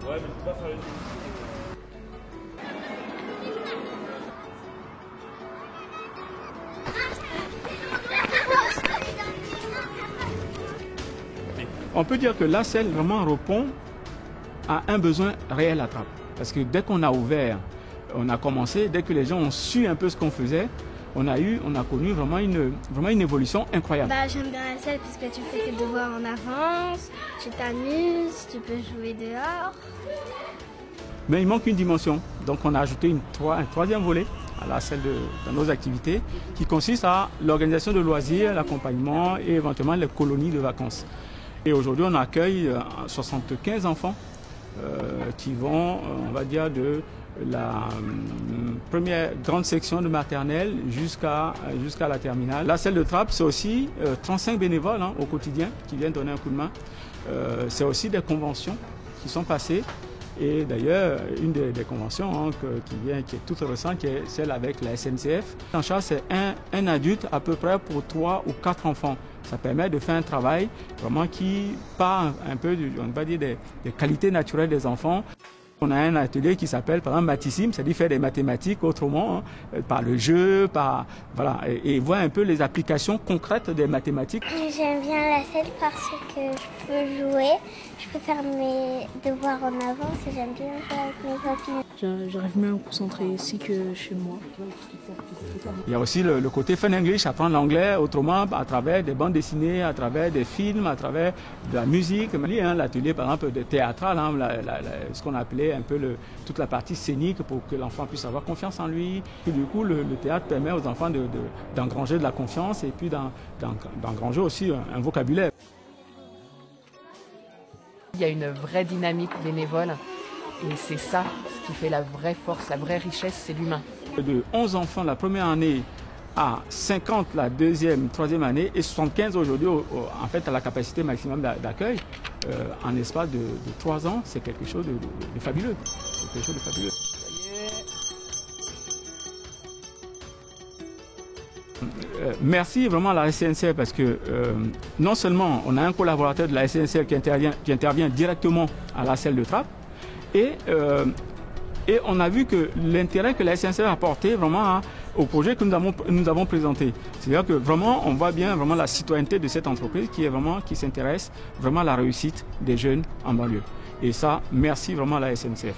Ouais, mais c'est pas faire une... On peut dire que la selle vraiment répond à un besoin réel à Trappes. Parce que dès qu'on a ouvert, on a commencé, dès que les gens ont su un peu ce qu'on faisait, on a connu vraiment une évolution incroyable. J'aime bien la selle puisque tu fais tes devoirs en avance, tu t'amuses, tu peux jouer dehors. Mais il manque une dimension. Donc on a ajouté un troisième volet à la selle de nos activités qui consiste à l'organisation de loisirs, l'accompagnement et éventuellement les colonies de vacances. Et aujourd'hui, on accueille 75 enfants qui vont, on va dire, de la première grande section de maternelle jusqu'à la terminale. La selle de Trappes, c'est aussi 35 bénévoles au quotidien qui viennent donner un coup de main. C'est aussi des conventions qui sont passées. Et d'ailleurs, une des conventions qui est toute récente, qui est celle avec la SNCF. En charge, c'est un adulte à peu près pour 3 ou 4 enfants. Ça permet de faire un travail vraiment qui part un peu, on va dire, des qualités naturelles des enfants. On a un atelier qui s'appelle par exemple Matissime, c'est-à-dire faire des mathématiques autrement, par le jeu, voilà, et voir un peu les applications concrètes des mathématiques. J'aime bien la selle parce que je peux jouer, je peux faire mes devoirs en avance et j'aime bien jouer avec mes copines. J'arrive mieux à me concentrer ici que chez moi. Il y a aussi le côté fun English, apprendre l'anglais autrement à travers des bandes dessinées, à travers des films, à travers de la musique. L'atelier par exemple de théâtral, ce qu'on appelait un peu toute la partie scénique pour que l'enfant puisse avoir confiance en lui. Et du coup, le théâtre permet aux enfants d'engranger de la confiance et puis d'engranger aussi un vocabulaire. Il y a une vraie dynamique bénévole et c'est ça ce qui fait la vraie force, la vraie richesse, c'est l'humain. De 11 enfants la première année à 50 la deuxième, troisième année et 75 aujourd'hui, en fait, à la capacité maximum d'accueil, en espace de 3 ans, c'est quelque chose de fabuleux. C'est quelque chose de fabuleux. Merci vraiment à la SNCF parce que non seulement on a un collaborateur de la SNCF qui intervient directement à la selle de Trappes et on a vu que l'intérêt que la SNCF a apporté vraiment au projet que nous avons présenté. C'est-à-dire que vraiment on voit bien vraiment la citoyenneté de cette entreprise qui s'intéresse vraiment à la réussite des jeunes en banlieue. Et ça, merci vraiment à la SNCF.